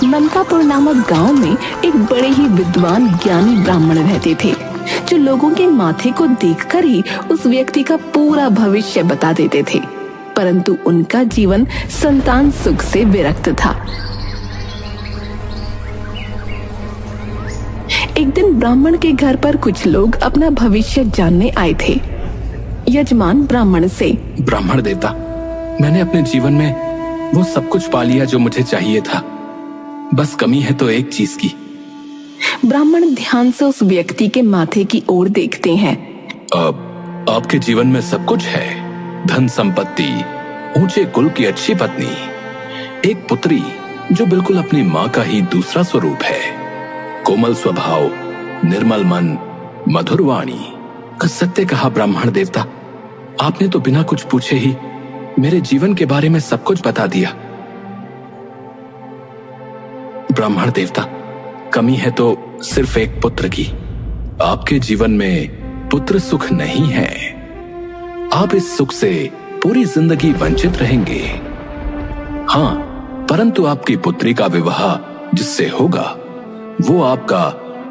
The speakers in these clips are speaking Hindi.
मनकापुर नामक गांव में एक बड़े ही विद्वान ज्ञानी ब्राह्मण रहते थे, जो लोगों के माथे को देखकर ही उस व्यक्ति का पूरा भविष्य बता देते थे। परंतु उनका जीवन संतान सुख से विरक्त था। एक दिन ब्राह्मण के घर पर कुछ लोग अपना भविष्य जानने आए थे। यजमान ब्राह्मण से, ब्राह्मण देवता, मैंने अपने जीवन में वो सब कुछ पा लिया जो मुझे चाहिए था, बस कमी है तो एक चीज की। ब्राह्मण ध्यान से उस व्यक्ति के माथे की ओर देखते हैं। आपके जीवन में सब कुछ है, धन संपत्ति, ऊंचे कुल की अच्छी पत्नी, एक पुत्री जो बिल्कुल अपनी माँ का ही दूसरा स्वरूप है, कोमल स्वभाव, निर्मल मन, मधुर वाणी। सत्य कहा ब्राह्मण देवता, आपने तो बिना कुछ पूछे ही मेरे जीवन के बारे में सब कुछ बता दिया। ब्राह्मण देवता, कमी है तो सिर्फ एक पुत्र की। आपके जीवन में पुत्र सुख नहीं है। आप इस सुख से पूरी जिंदगी वंचित रहेंगे। हाँ, परंतु आपकी पुत्री का विवाह जिससे होगा वो आपका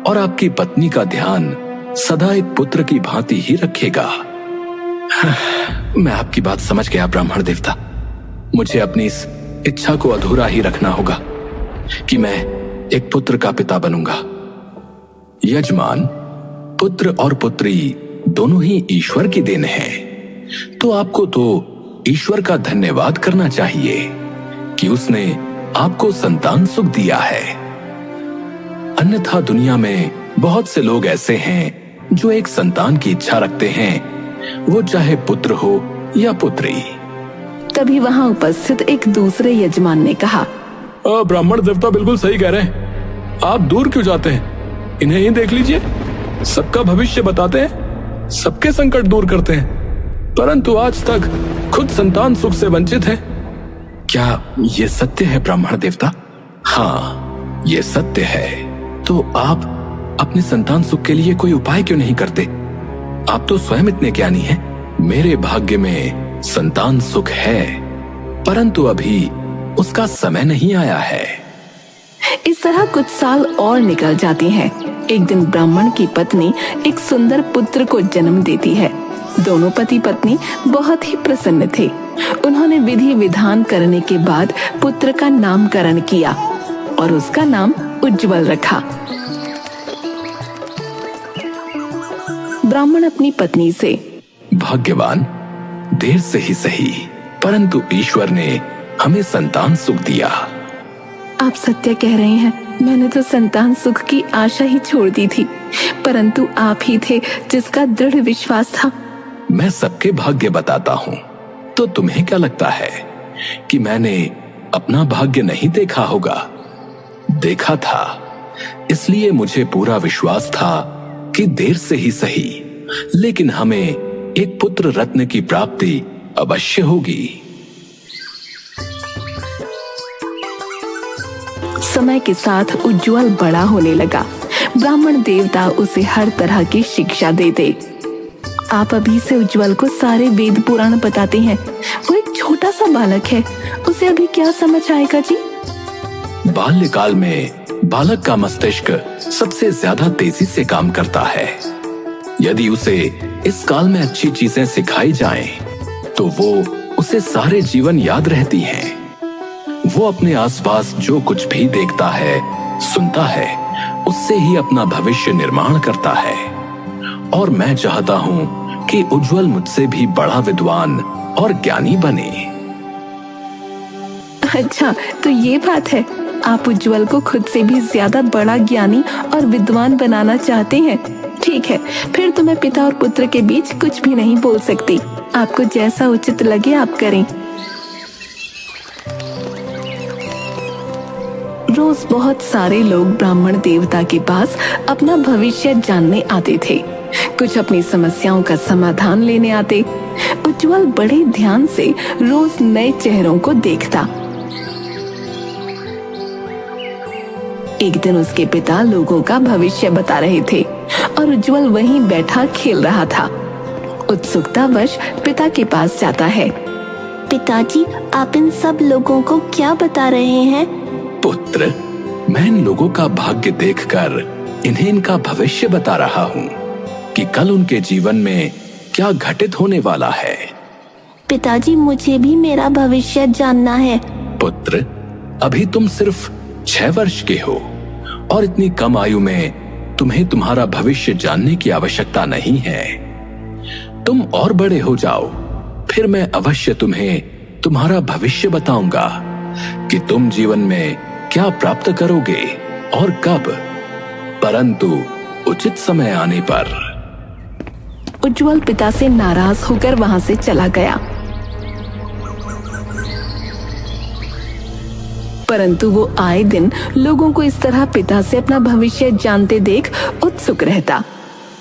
और आपकी पत्नी का ध्यान सदा एक पुत्र की भांति ही रखेगा। मैं आपकी बात समझ गया ब्राह्मण देवता। मुझे अपनी इस इच्छा को अधूरा ही रखना होगा कि मैं एक पुत्र का पिता बनूंगा। यजमान, पुत्र और पुत्री दोनों ही ईश्वर की देन है, तो आपको तो ईश्वर का धन्यवाद करना चाहिए कि उसने आपको संतान सुख दिया है। अन्यथा दुनिया में बहुत से लोग ऐसे हैं जो एक संतान की इच्छा रखते हैं, वो चाहे पुत्र हो या पुत्री। तभी वहां उपस्थित एक दूसरे यजमान ने कहा, ब्राह्मण देवता बिल्कुल सही कह रहे हैं। आप दूर क्यों जाते हैं? इन्हें ही देख लीजिए, सबका भविष्य बताते हैं, सबके संकट दूर करते हैं, परंतु आज तक खुद संतान सुख से वंचित हैं। क्या ये सत्य है ब्राह्मण देवता? हाँ, ये सत्य है। तो आप अपने संतान सुख के लिए कोई उपाय क्यों नहीं करते? आप तो स्वयं इतने ज्ञानी हैं। मेरे भाग्य में संतान सुख है, परंतु अभी उसका समय नहीं आया है। इस तरह कुछ साल और निकल जाते हैं। एक दिन ब्राह्मण की पत्नी एक सुंदर पुत्र को जन्म देती है। दोनों पति पत्नी बहुत ही प्रसन्न थे। उन्होंने विधि विधान करने के बाद पुत्र का नामकरण किया और उसका नाम उज्ज्वल रखा। ब्राह्मण अपनी पत्नी से, भाग्यवान, देर से ही सही, परंतु ईश्वर ने हमें संतान सुख दिया। आप सत्य कह रहे हैं। मैंने तो संतान सुख की आशा ही छोड़ दी थी, परंतु आप ही थे जिसका दृढ़ विश्वास था। मैं सबके भाग्य बताता हूँ, तो तुम्हें क्या लगता है कि मैंने अपना भाग्य नहीं देखा होगा? देखा था, इसलिए मुझे पूरा विश्वास था कि देर से ही सही, लेकिन हमें एक पुत्र रत्न की प्राप्ति अवश्य होगी। समय के साथ उज्ज्वल बड़ा होने लगा। ब्राह्मण देवता उसे हर तरह की शिक्षा देते। आप अभी से उज्ज्वल को सारे वेद पुराण बताते हैं। वो एक छोटा सा बालक है, उसे अभी क्या समझ आएगा जी? बाल्यकाल में बालक का मस्तिष्क सबसे ज्यादा तेजी से काम करता है। यदि उसे इस काल में अच्छी चीजें सिखाई जाएं, तो वो उसे सारे जीवन याद रहती हैं। वो अपने आसपास जो कुछ भी देखता है, सुनता है, उससे ही अपना भविष्य निर्माण करता है। और मैं चाहता हूँ कि उज्ज्वल मुझसे भी बड़ा विद्वान और ज्ञानी बने। अच्छा, तो ये बात है। आप उज्ज्वल को खुद से भी ज्यादा बड़ा ज्ञानी और विद्वान बनाना चाहते हैं। ठीक है, फिर तो मैं पिता और पुत्र के बीच कुछ भी नहीं बोल सकती। आपको जैसा उचित लगे आप करें। रोज बहुत सारे लोग ब्राह्मण देवता के पास अपना भविष्य जानने आते थे। कुछ अपनी समस्याओं का समाधान लेने आते। उज्ज्वल बड़े ध्यान से रोज नए चेहरों को देखता। एक दिन उसके पिता लोगों का भविष्य बता रहे थे और उज्ज्वल वहीं बैठा खेल रहा था। उत्सुकतावश पिता के पास जाता है। पिताजी, आप इन सब लोगों को क्या बता रहे हैं? पुत्र, मैं इन लोगों का भाग्य देखकर इन्हें इनका भविष्य बता रहा हूँ कि कल उनके जीवन में क्या घटित होने वाला है। पिताजी, मुझे भी मेरा भविष्य जानना है। पुत्र, अभी तुम सिर्फ 6 वर्ष के हो और इतनी कम आयु में तुम्हें तुम्हारा भविष्य जानने की आवश्यकता नहीं है। तुम और बड़े हो जाओ, फिर मैं अवश्य तुम्हें तुम्हारा भविष्य बताऊंगा कि तुम जीवन में क्या प्राप्त करोगे और कब, परंतु उचित समय आने पर। उज्जवल पिता से नाराज होकर वहां से चला गया, परंतु वो आए दिन लोगों को इस तरह पिता से अपना भविष्य जानते देख उत्सुक रहता।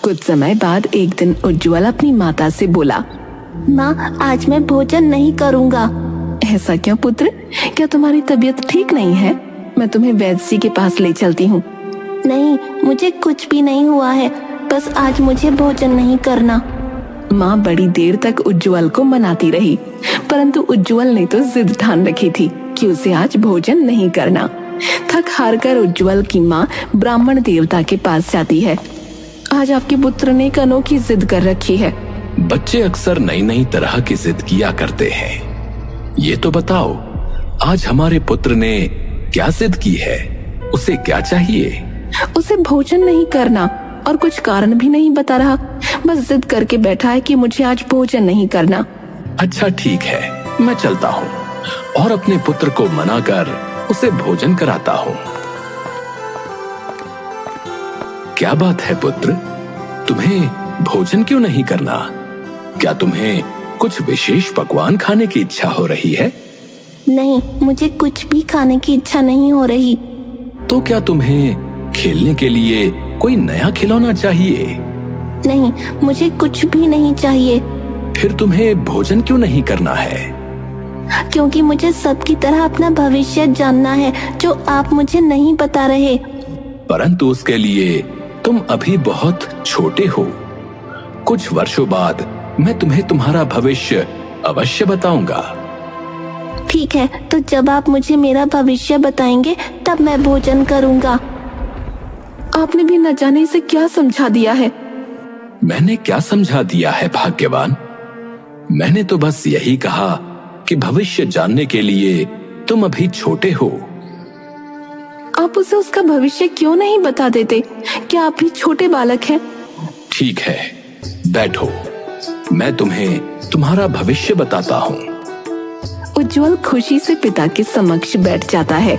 कुछ समय बाद एक दिन उज्जवल अपनी माता से बोला, माँ, आज मैं भोजन नहीं करूँगा। ऐसा क्यों पुत्र? क्या तुम्हारी तबीयत ठीक नहीं है? मैं तुम्हें वैद्य जी के पास ले चलती हूँ। नहीं, मुझे कुछ भी नहीं हुआ है, बस आज मुझे भोजन नहीं करना। माँ बड़ी देर तक उज्जवल को मनाती रही, परंतु उज्जवल ने तो जिद ठान रखी थी कि उसे आज भोजन नहीं करना। थक हार कर उज्जवल की माँ ब्राह्मण देवता के पास जाती है। आज आपके पुत्र ने एक अनोखी जिद कर रखी है। बच्चे अक्सर नई नई तरह की जिद किया करते हैं। ये तो बताओ, आज हमारे पुत्र ने क्या जिद की है? उसे क्या चाहिए? उसे भोजन नहीं करना और कुछ कारण भी नहीं बता रहा, बस जिद करके बैठा है कि मुझे आज भोजन नहीं करना। अच्छा ठीक है, मैं चलता हूँ और अपने पुत्र को मनाकर उसे भोजन कराता हूँ। क्या बात है पुत्र, तुम्हें भोजन क्यों नहीं करना? क्या तुम्हें कुछ विशेष पकवान खाने की इच्छा हो रही है? नहीं, मुझे कुछ भी खाने की इच्छा नहीं हो रही। तो क्या तुम्हें खेलने के लिए कोई नया खिलौना चाहिए? नहीं, मुझे कुछ भी नहीं चाहिए। फिर तुम्हें भोजन क्यों नहीं करना है? क्योंकि मुझे सबकी तरह अपना भविष्य जानना है, जो आप मुझे नहीं बता रहे। परंतु उसके लिए तुम अभी बहुत छोटे हो। कुछ वर्षों बाद मैं तुम्हें तुम्हारा भविष्य अवश्य बताऊंगा। ठीक है, तो जब आप मुझे मेरा भविष्य बताएंगे तब मैं भोजन करूंगा। आपने भी न जाने इसे क्या समझा दिया है। मैंने क्या समझा दिया है भाग्यवान? मैंने तो बस यही कहा कि भविष्य जानने के लिए तुम अभी छोटे हो। आप उसे उसका भविष्य क्यों नहीं बता देते? क्या आप भी छोटे बालक हैं? ठीक है, बैठो, मैं तुम्हें तुम्हारा भविष्य बताता हूँ। उज्जवल खुशी से पिता के समक्ष बैठ जाता है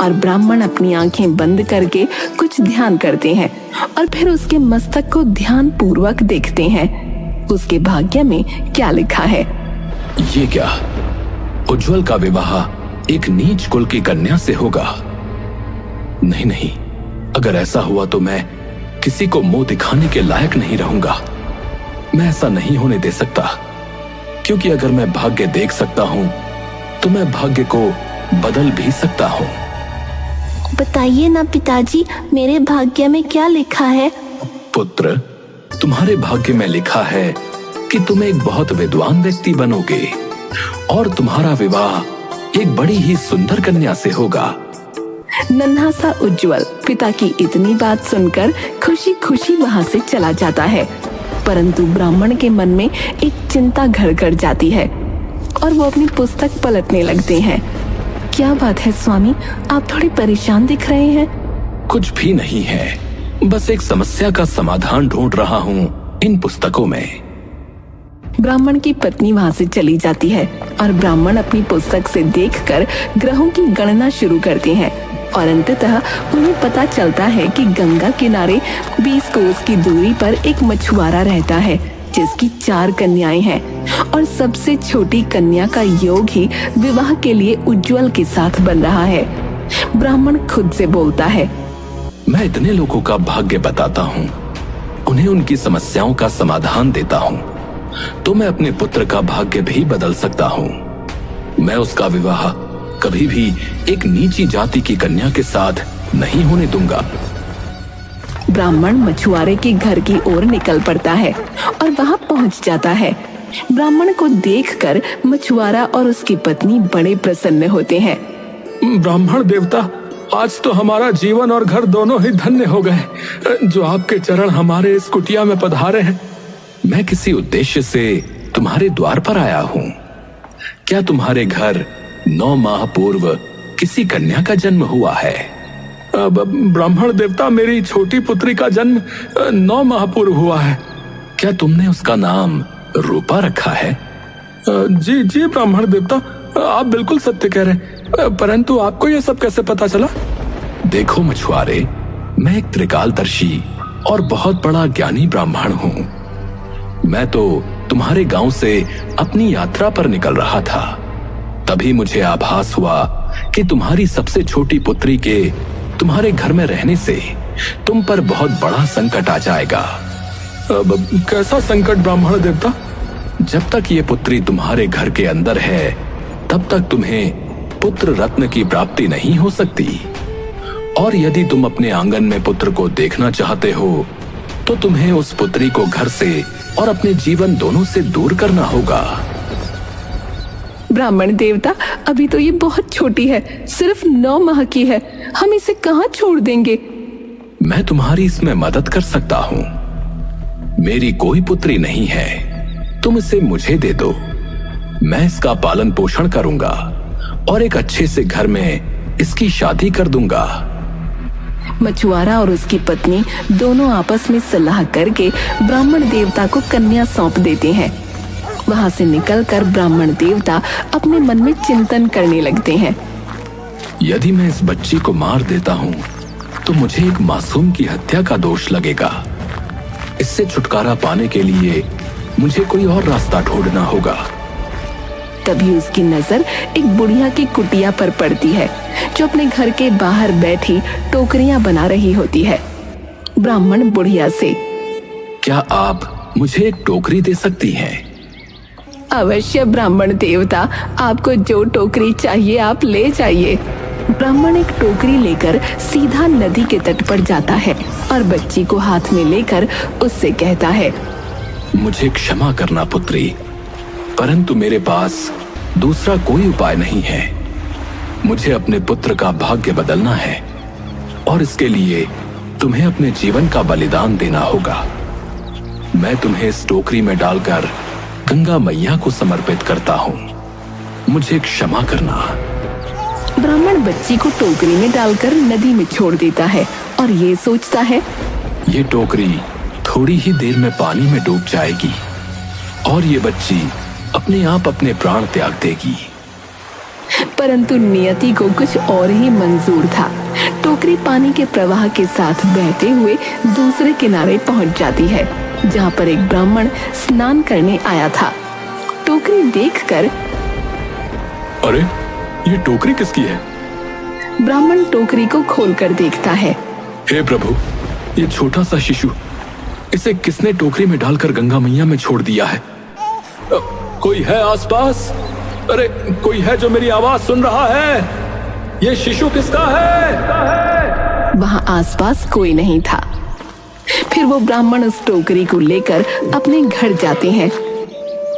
और ब्राह्मण अपनी आंखें बंद करके कुछ ध्यान करते हैं और फिर उसके मस्तक को ध्यान पूर्वक देखते हैं। उसके भाग्य में क्या लिखा है? ये क्या? उज्जवल का विवाह एक नीच कुल की कन्या से होगा। नहीं नहीं, अगर ऐसा हुआ तो मैं किसी को मुंह दिखाने के लायक नहीं रहूंगा। मैं ऐसा नहीं होने दे सकता, क्योंकि अगर मैं भाग्य देख सकता हूं तो मैं भाग्य को बदल भी सकता हूं। बताइए ना पिताजी, मेरे भाग्य में क्या लिखा है? पुत्र, तुम्हारे भाग्य में लिखा है कि तुम एक बहुत विद्वान व्यक्ति बनोगे और तुम्हारा विवाह एक बड़ी ही सुंदर कन्या से होगा। नन्हा सा उज्जवल पिता की इतनी बात सुनकर खुशी खुशी वहां से चला जाता है, परंतु ब्राह्मण के मन में एक चिंता घर कर जाती है और वो अपनी पुस्तक पलटने लगते हैं। क्या बात है स्वामी, आप थोड़े परेशान दिख रहे हैं। कुछ भी नहीं है, बस एक समस्या का समाधान ढूंढ रहा हूँ इन पुस्तकों में। ब्राह्मण की पत्नी वहां से चली जाती है और ब्राह्मण अपनी पुस्तक से देखकर ग्रहों की गणना शुरू करते हैं और अंततः उन्हें पता चलता है कि गंगा किनारे 20 कोस की दूरी पर एक मछुआरा रहता है जिसकी 4 कन्याएं हैं और सबसे छोटी कन्या का योग ही विवाह के लिए उज्जवल के साथ बन रहा है। ब्राह्मण खुद से बोलता है, मैं इतने लोगों का भाग्य बताता हूँ, उन्हें उनकी समस्याओं का समाधान देता हूँ, तो मैं अपने पुत्र का भाग्य भी बदल सकता हूँ। मैं उसका विवाह कभी भी एक नीची जाति की कन्या के साथ नहीं होने दूंगा। ब्राह्मण मछुआरे के घर की ओर निकल पड़ता है और वहां पहुंच जाता है। ब्राह्मण को देखकर मछुआरा और उसकी पत्नी बड़े प्रसन्न होते हैं। ब्राह्मण देवता, आज तो हमारा जीवन और घर दोनों ही धन्य हो गए जो आपके चरण हमारे इस कुटिया में पधारे हैं। मैं किसी उद्देश्य से तुम्हारे द्वार पर आया हूँ। क्या तुम्हारे घर 9 माह पूर्व किसी कन्या का जन्म हुआ है? ब्राह्मण देवता, मेरी छोटी पुत्री का जन्म 9 माह पूर्व हुआ है। क्या तुमने उसका नाम रूपा रखा है? जी जी ब्राह्मण देवता, आप बिल्कुल सत्य कह रहे हैं, परंतु आपको यह सब कैसे पता चला? देखो मछुआरे, मैं एक त्रिकालदर्शी और बहुत बड़ा ज्ञानी ब्राह्मण हूँ। मैं तो तुम्हारे गांव से अपनी यात्रा पर निकल रहा था, तभी मुझे आभास हुआ कि तुम्हारी सबसे छोटी पुत्री के तुम्हारे घर में रहने से तुम पर बहुत बड़ा संकट आ जाएगा। कैसा संकट ब्राह्मण देवता? जब तक ये पुत्री तुम्हारे घर के अंदर है तब तक तुम्हें पुत्र रत्न की प्राप्ति नहीं हो सकती, और यदि तुम अपने आंगन में पुत्र को देखना चाहते हो तो तुम्हें उस पुत्री को घर से और अपने जीवन दोनों से दूर करना होगा। ब्राह्मण देवता, अभी तो ये बहुत छोटी है, सिर्फ 9 माह की है, हम इसे कहाँ छोड़ देंगे? मैं तुम्हारी इसमें मदद कर सकता हूँ। मेरी कोई पुत्री नहीं है, तुम इसे मुझे दे दो। मैं इसका पालन पोषण करूंगा और एक अच्छे से घर में इसकी शादी कर दूंगा। मछुआरा और उसकी पत्नी दोनों आपस में सलाह करके ब्राह्मण देवता को कन्या सौंप देते हैं। वहां से निकलकर ब्राह्मण देवता अपने मन में चिंतन करने लगते हैं। यदि मैं इस बच्ची को मार देता हूँ तो मुझे एक मासूम की हत्या का दोष लगेगा। इससे छुटकारा पाने के लिए मुझे कोई और रास्ता ढूंढना होगा। तभी उसकी नजर एक बुढ़िया की कुटिया पर पड़ती है, जो अपने घर के बाहर बैठी टोकरियां बना रही होती है। ब्राह्मण बुढ़िया से, क्या आप मुझे एक टोकरी दे सकती हैं? अवश्य ब्राह्मण देवता, आपको जो टोकरी चाहिए आप ले जाइए। ब्राह्मण एक टोकरी लेकर सीधा नदी के तट पर जाता है और बच्ची को हाथ में लेकर उससे कहता है, मुझे क्षमा करना पुत्री, परंतु मेरे पास दूसरा कोई उपाय नहीं है। मुझे अपने पुत्र का भाग्य बदलना है और इसके लिए तुम्हें अपने जीवन का बलिदान देना होगा। मैं तुम्हें इस टोकरी में डालकर गंगा मैया को समर्पित करता हूँ। मुझे क्षमा करना। ब्राह्मण बच्ची को टोकरी में डालकर नदी में छोड़ देता है और ये सोचता है, ये टोकरी थोड़ी ही देर में पानी में डूब जाएगी और ये बच्ची अपने आप अपने प्राण त्याग देगी। परंतु नियति को कुछ और ही मंजूर था। टोकरी पानी के प्रवाह के साथ बहते हुए दूसरे किनारे पहुंच जाती है, जहां पर एक ब्राह्मण स्नान करने आया था। टोकरी देखकर, अरे ये टोकरी किसकी है? ब्राह्मण टोकरी को खोलकर देखता है। हे प्रभु, ये छोटा सा शिशु, इसे किसने टोकरी में डालकर गंगा मैया में छोड़ दिया है? कोई है आसपास? अरे कोई है जो मेरी आवाज सुन रहा है? ये शिशु किसका है? वहां आसपास कोई नहीं था। फिर वो ब्राह्मण उस टोकरी को लेकर अपने घर जाते हैं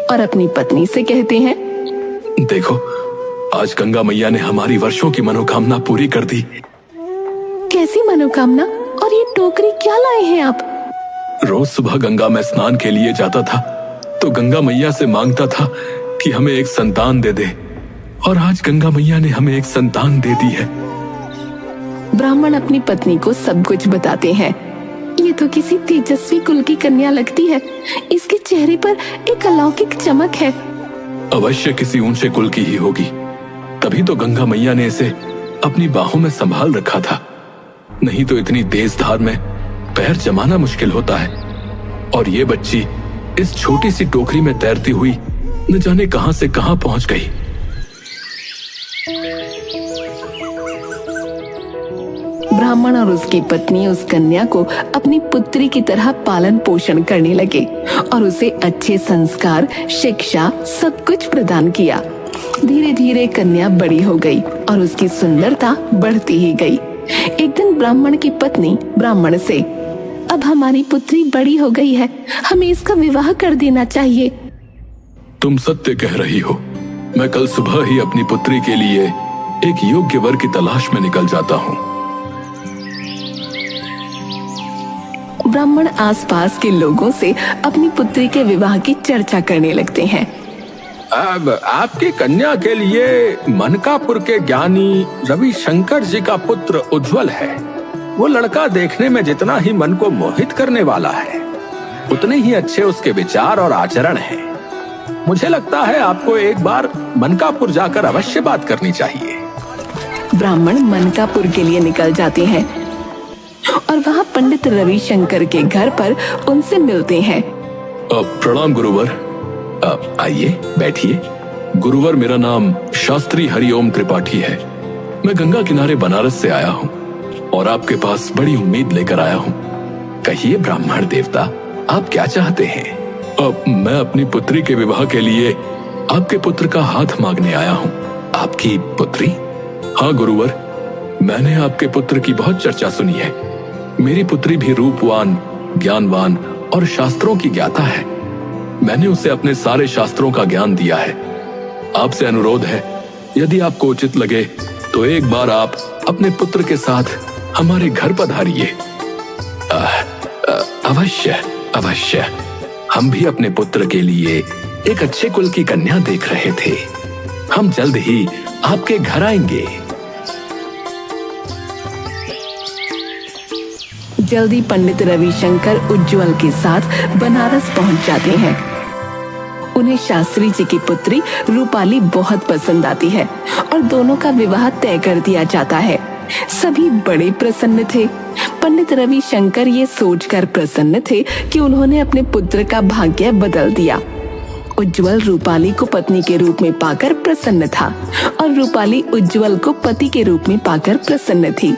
और अपनी पत्नी से कहते हैं, देखो, आज गंगा मैया ने हमारी वर्षों की मनोकामना पूरी कर दी। कैसी मनोकामना? और ये टोकरी क्या लाए हैं आप? रोज सुबह गंगा में स्नान के लिए जाता था तो गंगा मैया से मांगता था कि हमें एक संतान दे दे, और आज गंगा मैया ने हमें एक संतान दे दी है। ब्राह्मण अपनी पत्नी को सब कुछ बताते हैं। ये तो किसी तेजस्वी कुल की कन्या लगती है, इसके चेहरे पर एक अलौकिक चमक है। अवश्य किसी ऊंचे कुल की ही होगी, तभी तो गंगा मैया ने इसे अपनी बाहों में संभाल रखा था। नहीं तो इतनी तेज धार में पैर जमाना मुश्किल होता है। और ये बच्ची इस छोटी सी टोकरी में तैरती हुई न जाने कहां से कहां पहुंच गई। ब्राह्मण और उसकी पत्नी उस कन्या को अपनी पुत्री की तरह पालन पोषण करने लगे और उसे अच्छे संस्कार, शिक्षा सब कुछ प्रदान किया। धीरे धीरे कन्या बड़ी हो गई और उसकी सुंदरता बढ़ती ही गई। एक दिन ब्राह्मण की पत्नी ब्राह्मण से, अब हमारी पुत्री बड़ी हो गई है, हमें इसका विवाह कर देना चाहिए। तुम सत्य कह रही हो। मैं कल सुबह ही अपनी पुत्री के लिए एक योग्य वर की तलाश में निकल जाता हूँ। ब्राह्मण आसपास के लोगों से अपनी पुत्री के विवाह की चर्चा करने लगते हैं। अब आपकी कन्या के लिए मनकापुर के ज्ञानी रविशंकर जी का पुत्र उज्जवल है। वो लड़का देखने में जितना ही मन को मोहित करने वाला है, उतने ही अच्छे उसके विचार और आचरण हैं। मुझे लगता है आपको एक बार मनकापुर जाकर अवश्य बात करनी चाहिए। ब्राह्मण मनकापुर के लिए निकल जाते हैं और वहाँ पंडित रविशंकर के घर पर उनसे मिलते हैं। प्रणाम गुरुवर। आइए बैठिए। गुरुवर, मेरा नाम शास्त्री हरिओम त्रिपाठी है। मैं गंगा किनारे बनारस से आया हूँ और आपके पास बड़ी उम्मीद लेकर आया हूँ। कहिए ब्राह्मण देवता, आप क्या चाहते हैं? मैं अपनी पुत्री के विवाह के लिए आपके पुत्र का हाथ मांगने आया हूँ। आपकी पुत्री? हाँ गुरुवर, मैंने आपके पुत्र की बहुत चर्चा सुनी है। मेरी पुत्री भी रूपवान, ज्ञानवान और शास्त्रों की ज्ञाता है। मैंने उसे अपने सारे शास्त्रों का ज्ञान दिया है। आपसे अनुरोध है, यदि आपको उचित लगे तो एक बार आप अपने पुत्र के साथ हमारे घर पधारिए। अवश्य अवश्य। हम भी अपने पुत्र के लिए एक अच्छे कुल की कन्या देख रहे थे। हम जल्द ही आपके घर आएंगे। जल्दी पंडित रविशंकर उज्जवल के साथ बनारस पहुंच जाते हैं। उन्हें शास्त्री जी की पुत्री रूपाली बहुत पसंद आती है और दोनों का विवाह तय कर दिया जाता है। सभी बड़े प्रसन्न थे। पंडित रविशंकर ये सोचकर प्रसन्न थे कि उन्होंने अपने पुत्र का भाग्य बदल दिया। उज्जवल रूपाली को पत्नी के रूप में पाकर प्रसन्न था और रूपाली उज्जवल को पति के रूप में पाकर प्रसन्न थी।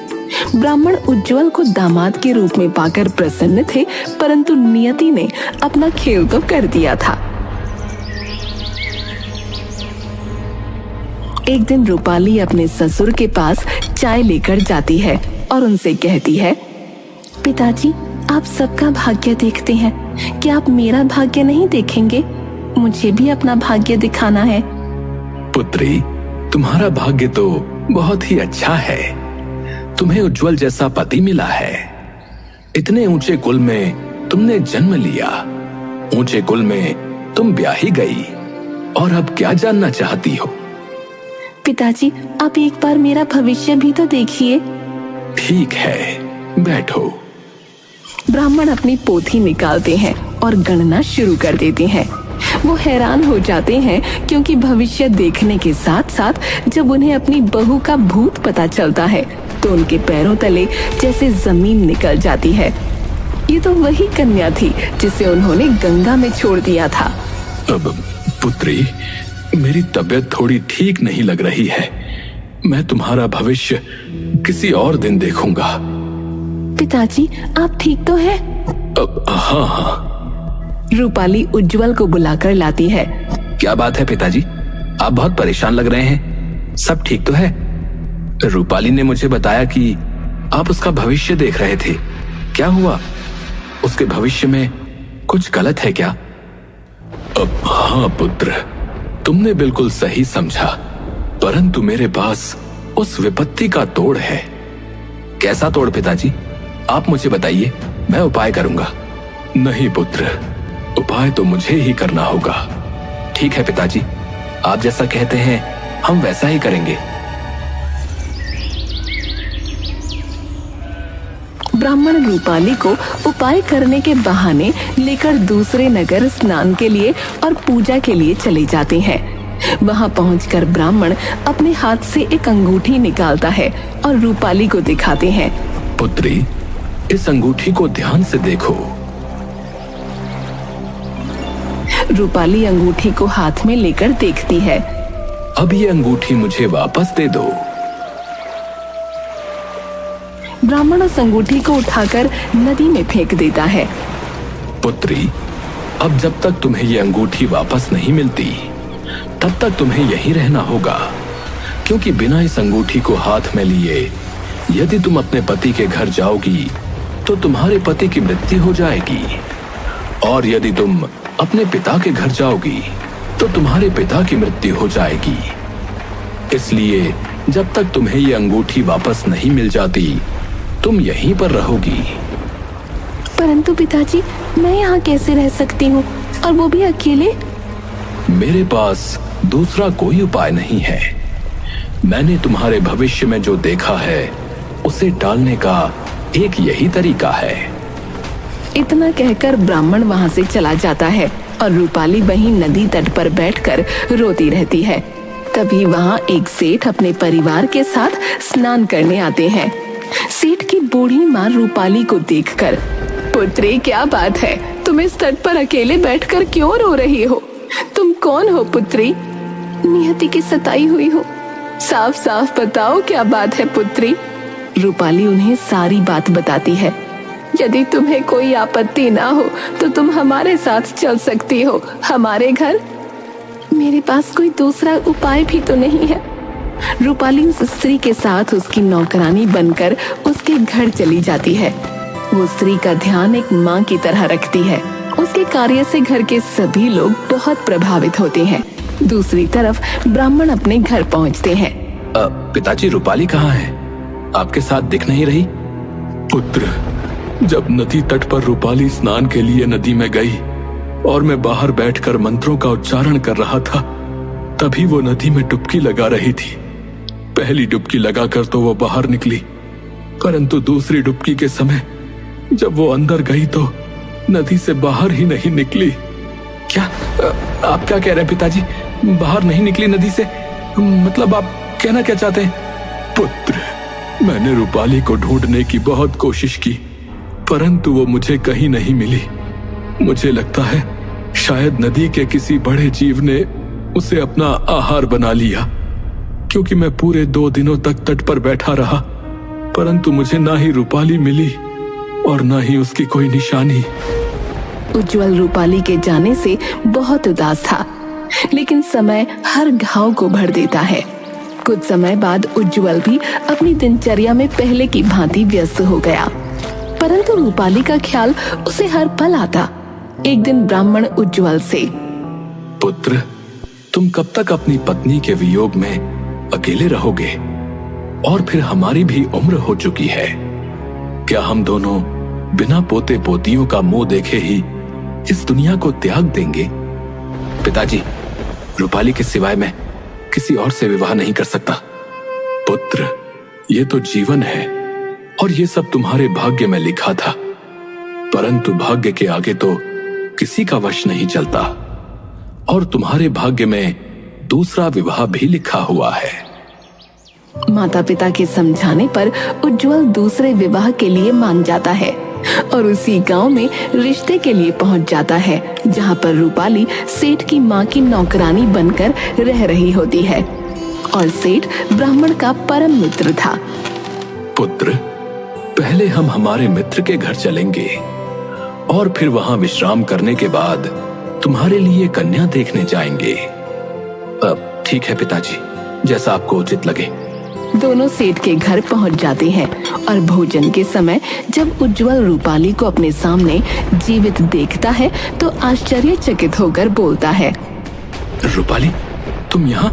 ब्राह्मण उज्जवल को दामाद के रूप में पाकर प्रसन्न थे, परंतु नियति ने अपना खेल तो कर दिया था। एक दिन रूपाली अपने ससुर के पास चाय लेकर जाती है और उनसे कहती है, पिताजी, आप सबका भाग्य देखते हैं, क्या आप मेरा भाग्य नहीं देखेंगे? मुझे भी अपना भाग्य दिखाना है। पुत्री, तुम्हारा भाग्य तो बहुत ही अच्छा है। तुम्हें उज्जवल जैसा पति मिला है। इतने ऊंचे कुल में तुमने जन्म लिया। ऊंचे कुल में तुम ब्याही गई और अब क्या जानना चाहती हो? पिताजी, आप एक बार मेरा भविष्य भी तो देखिए। ठीक है, बैठो। ब्राह्मण अपनी पोथी निकालते हैं और गणना शुरू कर देते हैं। वो हैरान हो जाते हैं क्योंकि भविष्य देखने के साथ साथ जब उन्हें अपनी बहू का भूत पता चलता है तो उनके पैरों तले जैसे जमीन निकल जाती है। ये तो वही कन्या थी जिसे उन्होंने गंगा में छोड़ दिया था। अब पुत्री, मेरी तबीयत थोड़ी ठीक नहीं लग रही है। मैं तुम्हारा भविष्य किसी और दिन देखूंगा। पिताजी, आप ठीक तो हैं? हाँ। रूपाली उज्जवल को बुलाकर लाती है। क्या बात है पिताजी, आप बहुत परेशान लग रहे हैं। सब ठीक तो है? रूपाली ने मुझे बताया कि आप उसका भविष्य देख रहे थे। क्या हुआ? उसके भविष्य में कुछ गलत है क्या? हाँ पुत्र, तुमने बिल्कुल सही समझा, परंतु मेरे पास उस विपत्ति का तोड़ है। कैसा तोड़ पिताजी? आप मुझे बताइए, मैं उपाय करूंगा। नहीं पुत्र, उपाय तो मुझे ही करना होगा। ठीक है पिताजी, आप जैसा कहते हैं हम वैसा ही करेंगे। ब्राह्मण रूपाली को उपाय करने के बहाने लेकर दूसरे नगर स्नान के लिए और पूजा के लिए चले जाते हैं। वहां पहुंचकर ब्राह्मण अपने हाथ से एक अंगूठी निकालता है और रूपाली को दिखाते हैं। पुत्री, इस अंगूठी को ध्यान से देखो। रूपाली अंगूठी को हाथ में लेकर देखती है। अब ये अंगूठी मुझे वापस दे दो। ब्राह्मण उस अंगूठी को उठाकर नदी में फेंक देता है। पुत्री, अब जब तक तुम्हें ये अंगूठी वापस नहीं मिलती तब तक तुम्हें यहीं रहना होगा, क्योंकि बिना इस अंगूठी को हाथ में लिए यदि तुम अपने पति के घर जाओगी तो तुम्हारे पति की मृत्यु हो जाएगी, और यदि तुम अपने पिता के घर जाओगी तो तुम्हारे पिता की मृत्यु हो जाएगी। इसलिए जब तक तुम्हें ये अंगूठी वापस नहीं मिल जाती तुम यहीं पर रहोगी। परंतु पिताजी, मैं यहाँ कैसे रह सकती हूँ, और वो भी अकेले? मेरे पास दूसरा कोई उपाय नहीं है। मैंने तुम्हारे भविष्य में जो देखा है उसे टालने का एक यही तरीका है। इतना कहकर ब्राह्मण वहां से चला जाता है और रूपाली वहीं नदी तट पर बैठकर रोती रहती है। तभी वहां एक सेठ अपने परिवार के साथ स्नान करने आते हैं। सेठ की बूढ़ी माँ रूपाली को देखकर, पुत्री क्या बात है, तुम इस तट पर अकेले बैठकर क्यों रो रही हो? तुम कौन हो पुत्री? नियति की सताई हुई हूँ। साफ साफ बताओ क्या बात है पुत्री। रूपाली उन्हें सारी बात बताती है। यदि तुम्हें कोई आपत्ति ना हो तो तुम हमारे साथ चल सकती हो हमारे घर। मेरे पास कोई दूसरा उपाय भी तो नहीं है। रूपाली उस स्त्री के साथ उसकी नौकरानी बनकर उसके घर चली जाती है। वो स्त्री का ध्यान एक माँ की तरह रखती है। उसके कार्य से घर के सभी लोग बहुत प्रभावित होते हैं। दूसरी तरफ ब्राह्मण अपने घर पहुँचते हैं। पिताजी, रूपाली कहाँ है? आपके साथ दिख नहीं रही। पुत्र, जब नदी तट पर रूपाली स्नान के लिए नदी में गई और मैं बाहर बैठकर मंत्रों का उच्चारण कर रहा था, तभी वो नदी में डुबकी लगा रही थी। पहली डुबकी लगाकर तो वो बाहर निकली, परंतु दूसरी डुबकी के समय जब वो अंदर गई तो नदी से बाहर ही नहीं निकली। क्या आप क्या कह रहे हैं पिताजी? बाहर नहीं निकली नदी से? मतलब आप कहना क्या चाहते हैं? पुत्र, मैंने रूपाली को ढूंढने की बहुत कोशिश की, परंतु वो मुझे कहीं नहीं मिली। मुझे लगता है शायद नदी के किसी बड़े जीव ने उसे अपना आहार बना लिया, क्योंकि मैं पूरे 2 दिनों तक तट पर बैठा रहा, परंतु मुझे ना ही रूपाली मिली और ना ही उसकी कोई निशानी। उज्जवल रूपाली के जाने से बहुत उदास था, लेकिन समय हर घाव को भर देता है। कुछ समय बाद उज्जवल भी अपनी दिनचर्या में पहले की भांति व्यस्त हो गया, परंतु रूपाली का ख्याल उसे हर पल आता। एक दिन ब्राह्मण उज्जवल से, पुत्र, तुम कब तक अपनी पत्नी के वियोग में अकेले रहोगे? और फिर हमारी भी उम्र हो चुकी है। क्या हम दोनों बिना पोते पोतियों का मुंह देखे ही इस दुनिया को त्याग देंगे? पिताजी, रूपाली के सिवाय मैं किसी और से विवाह नहीं कर सकता। पुत्र, ये तो जीवन है और ये सब तुम्हारे भाग्य में लिखा था, परंतु भाग्य के आगे तो किसी का वश नहीं चलता, और तुम्हारे भाग्य में दूसरा विवाह भी लिखा हुआ है। माता पिता के समझाने पर उज्जवल दूसरे विवाह के लिए मान जाता है और उसी गांव में रिश्ते के लिए पहुंच जाता है, जहां पर रूपाली सेठ की मां की नौकरानी बनकर रह रही होती है और सेठ ब्राह्मण का परम मित्र था। पुत्र, पहले हम हमारे मित्र के घर चलेंगे और फिर वहां विश्राम करने के बाद तुम्हारे लिए कन्या देखने जाएंगे। ठीक है पिताजी, जैसा आपको उचित लगे। दोनों सेठ के घर पहुंच जाते हैं और भोजन के समय जब उज्जवल रूपाली को अपने सामने जीवित देखता है तो आश्चर्यचकित होकर बोलता है, रूपाली, तुम यहाँ?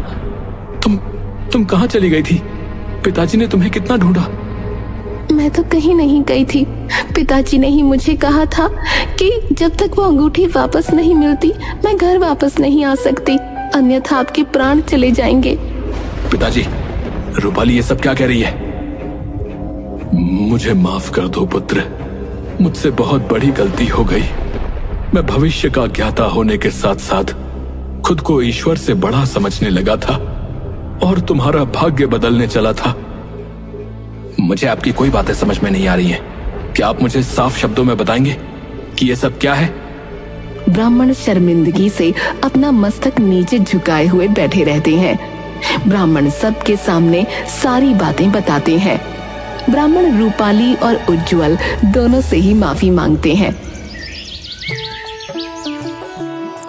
तुम कहाँ चली गई थी? पिताजी ने तुम्हें कितना ढूंढा। मैं तो कहीं नहीं गई थी। पिताजी ने ही मुझे कहा था कि जब तक वो अंगूठी वापस नहीं मिलती मैं घर वापस नहीं आ सकती, अन्यथा आपके प्राण चले जाएंगे। पिताजी, रूपाली ये सब क्या कह रही है? मुझे माफ कर दो पुत्र, मुझसे बहुत बड़ी गलती हो गई। मैं भविष्य का ज्ञाता होने के साथ साथ खुद को ईश्वर से बड़ा समझने लगा था और तुम्हारा भाग्य बदलने चला था। मुझे आपकी कोई बातें समझ में नहीं आ रही हैं। क्या आप मुझे साफ शब्दों में बताएंगे कि ये सब क्या है? ब्राह्मण शर्मिंदगी से अपना मस्तक नीचे झुकाए हुए बैठे रहते हैं। ब्राह्मण सबके सामने सारी बातें बताते हैं। ब्राह्मण रूपाली और उज्जवल दोनों से ही माफी मांगते हैं।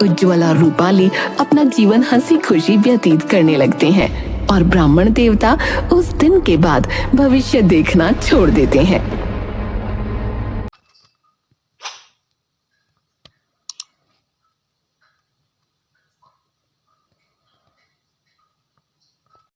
उज्जवल और रूपाली अपना जीवन हंसी खुशी व्यतीत करने लगते हैं और ब्राह्मण देवता उस दिन के बाद भविष्य देखना छोड़ देते हैं।